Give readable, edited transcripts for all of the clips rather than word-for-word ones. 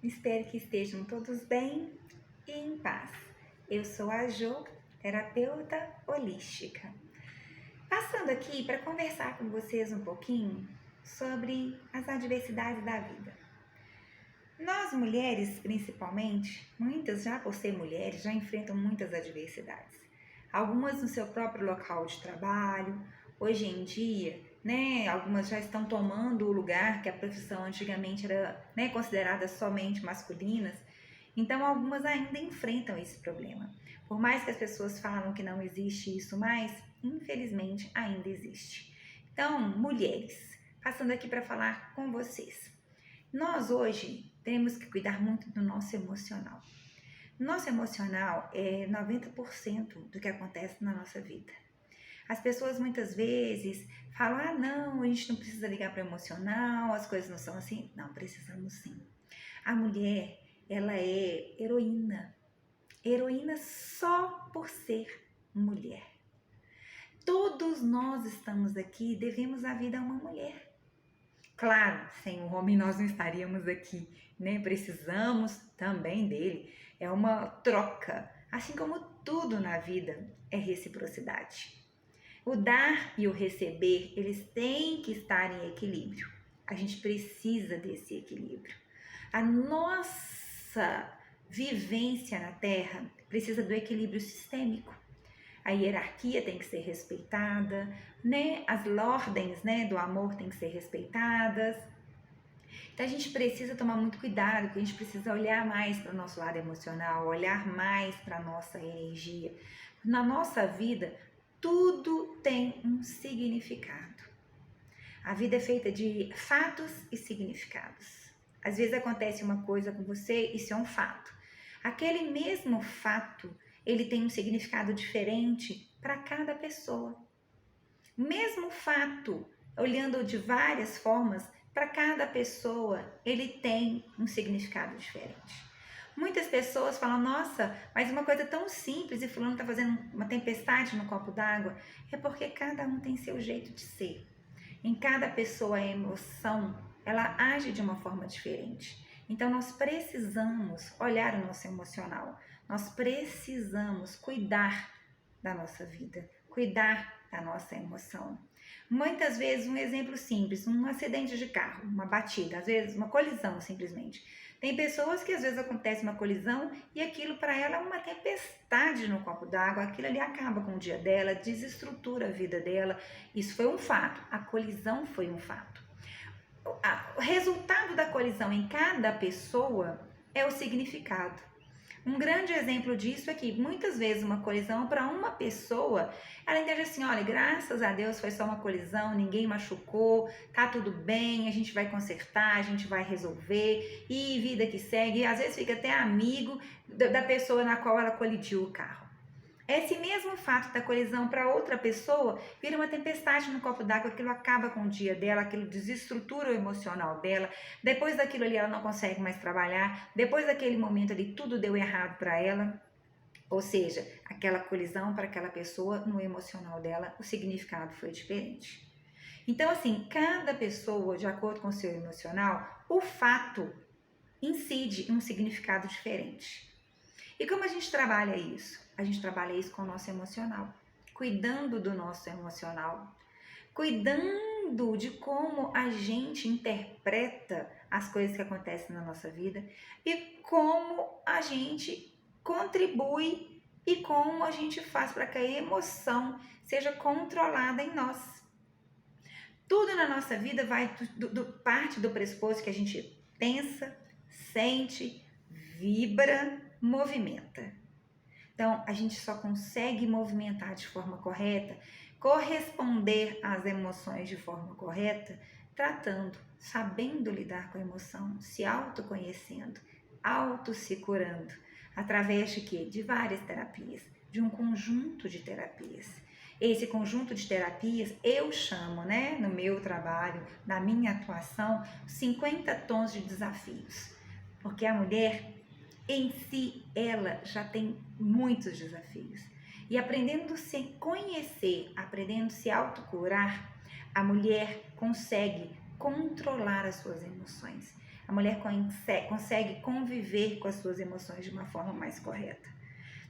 Espero que estejam todos bem e em paz. Eu sou a Jo, terapeuta holística. Passando aqui para conversar com vocês um pouquinho sobre as adversidades da vida. Nós mulheres, principalmente, muitas já por ser mulheres, já enfrentam muitas adversidades. Algumas no seu próprio local de trabalho. Hoje em dia, algumas já estão tomando o lugar que a profissão antigamente era, considerada somente masculinas. Então, algumas ainda enfrentam esse problema. Por mais que as pessoas falam que não existe isso mais, infelizmente ainda existe. Então, mulheres, passando aqui para falar com vocês. Nós hoje temos que cuidar muito do nosso emocional. Nosso emocional é 90% do que acontece na nossa vida. As pessoas muitas vezes falam, não, a gente não precisa ligar para o emocional, as coisas não são assim. Não, precisamos sim. A mulher, ela é heroína. Heroína só por ser mulher. Todos nós estamos aqui, devemos a vida a uma mulher. Claro, sem o homem nós não estaríamos aqui, né? Precisamos também dele. É uma troca, assim como tudo na vida é reciprocidade. O dar e o receber, eles têm que estar em equilíbrio. A gente precisa desse equilíbrio. A nossa vivência na Terra precisa do equilíbrio sistêmico. A hierarquia tem que ser respeitada, né? As ordens, do amor têm que ser respeitadas. Então a gente precisa tomar muito cuidado, porque a gente precisa olhar mais para o nosso lado emocional, olhar mais para a nossa energia. Na nossa vida, tudo tem um significado. A vida é feita de fatos e significados. Às vezes acontece uma coisa com você, isso é um fato. Aquele mesmo fato, ele tem um significado diferente para cada pessoa. Mesmo fato, olhando de várias formas, para cada pessoa, ele tem um significado diferente. Muitas pessoas falam, nossa, mas uma coisa tão simples e fulano está fazendo uma tempestade no copo d'água. É porque cada um tem seu jeito de ser. Em cada pessoa a emoção, ela age de uma forma diferente. Então nós precisamos olhar o nosso emocional. Nós precisamos cuidar da nossa vida, cuidar da nossa emoção. Muitas vezes, um exemplo simples, um acidente de carro, uma batida, às vezes uma colisão simplesmente. Tem pessoas que às vezes acontece uma colisão e aquilo para ela é uma tempestade no copo d'água, aquilo ali acaba com o dia dela, desestrutura a vida dela. Isso foi um fato, a colisão foi um fato. O resultado da colisão em cada pessoa é o significado. Um grande exemplo disso é que muitas vezes uma colisão para uma pessoa, ela entende assim, olha, graças a Deus foi só uma colisão, ninguém machucou, tá tudo bem, a gente vai consertar, a gente vai resolver e vida que segue. E às vezes fica até amigo da pessoa na qual ela colidiu o carro. Esse mesmo fato da colisão para outra pessoa vira uma tempestade no copo d'água, aquilo acaba com o dia dela, aquilo desestrutura o emocional dela, depois daquilo ali ela não consegue mais trabalhar, depois daquele momento ali tudo deu errado para ela, ou seja, aquela colisão para aquela pessoa no emocional dela, o significado foi diferente. Então assim, cada pessoa, de acordo com o seu emocional, o fato incide em um significado diferente. E como a gente trabalha isso? A gente trabalha isso com o nosso emocional, cuidando do nosso emocional, cuidando de como a gente interpreta as coisas que acontecem na nossa vida e como a gente contribui e como a gente faz para que a emoção seja controlada em nós. Tudo na nossa vida vai parte do pressuposto que a gente pensa, sente, vibra, movimenta. Então, a gente só consegue movimentar de forma correta, corresponder às emoções de forma correta, tratando, sabendo lidar com a emoção, se autoconhecendo, se curando, através de quê? De várias terapias, de um conjunto de terapias. Esse conjunto de terapias eu chamo, no meu trabalho, na minha atuação, 50 tons de desafios. Porque a mulher em si, ela já tem muitos desafios. E aprendendo a se conhecer, aprendendo a se autocurar, a mulher consegue controlar as suas emoções. A mulher consegue conviver com as suas emoções de uma forma mais correta,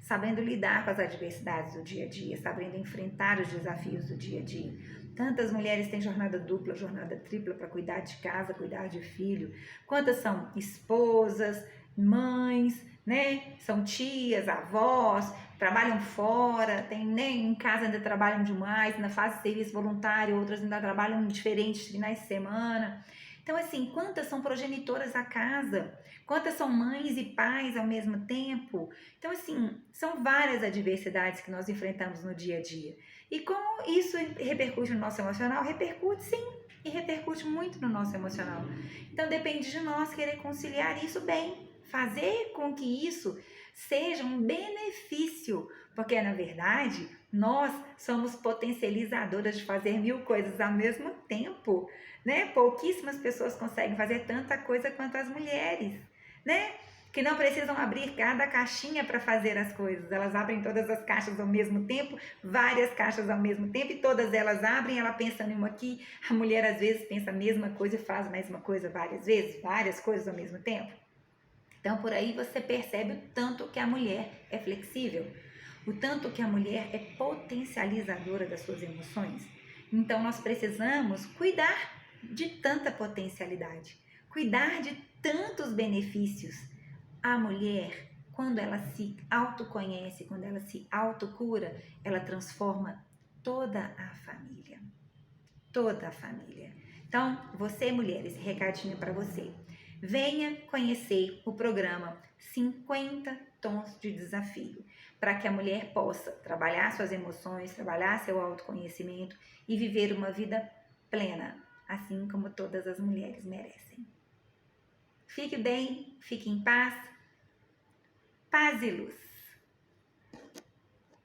sabendo lidar com as adversidades do dia a dia, sabendo enfrentar os desafios do dia a dia. Tantas mulheres têm jornada dupla, jornada tripla para cuidar de casa, cuidar de filho. Quantas são esposas, mães, né? São tias, avós, trabalham fora, tem, né? Em casa ainda trabalham demais, ainda fazem serviço voluntário, outras ainda trabalham diferentes finais de semana. Então, assim, quantas são progenitoras da casa? Quantas são mães e pais ao mesmo tempo? Então, assim, são várias adversidades que nós enfrentamos no dia a dia. E como isso repercute no nosso emocional? Repercute sim, e repercute muito no nosso emocional. Então, depende de nós querer conciliar isso bem, fazer com que isso seja um benefício, porque na verdade nós somos potencializadoras de fazer 1000 coisas ao mesmo tempo, né? Pouquíssimas pessoas conseguem fazer tanta coisa quanto as mulheres, né? Que não precisam abrir cada caixinha para fazer as coisas, elas abrem todas as caixas ao mesmo tempo, várias caixas ao mesmo tempo, e todas elas abrem, ela pensa em uma aqui. A mulher às vezes pensa a mesma coisa e faz a mesma coisa várias vezes, várias coisas ao mesmo tempo. Então por aí você percebe o tanto que a mulher é flexível, o tanto que a mulher é potencializadora das suas emoções. Então nós precisamos cuidar de tanta potencialidade, cuidar de tantos benefícios. A mulher, quando ela se autoconhece, quando ela se autocura, ela transforma toda a família. Toda a família. Então, você, mulher, esse recadinho para você. Venha conhecer o programa 50 Tons de Desafio, para que a mulher possa trabalhar suas emoções, trabalhar seu autoconhecimento e viver uma vida plena, assim como todas as mulheres merecem. Fique bem, fique em paz. Paz e luz.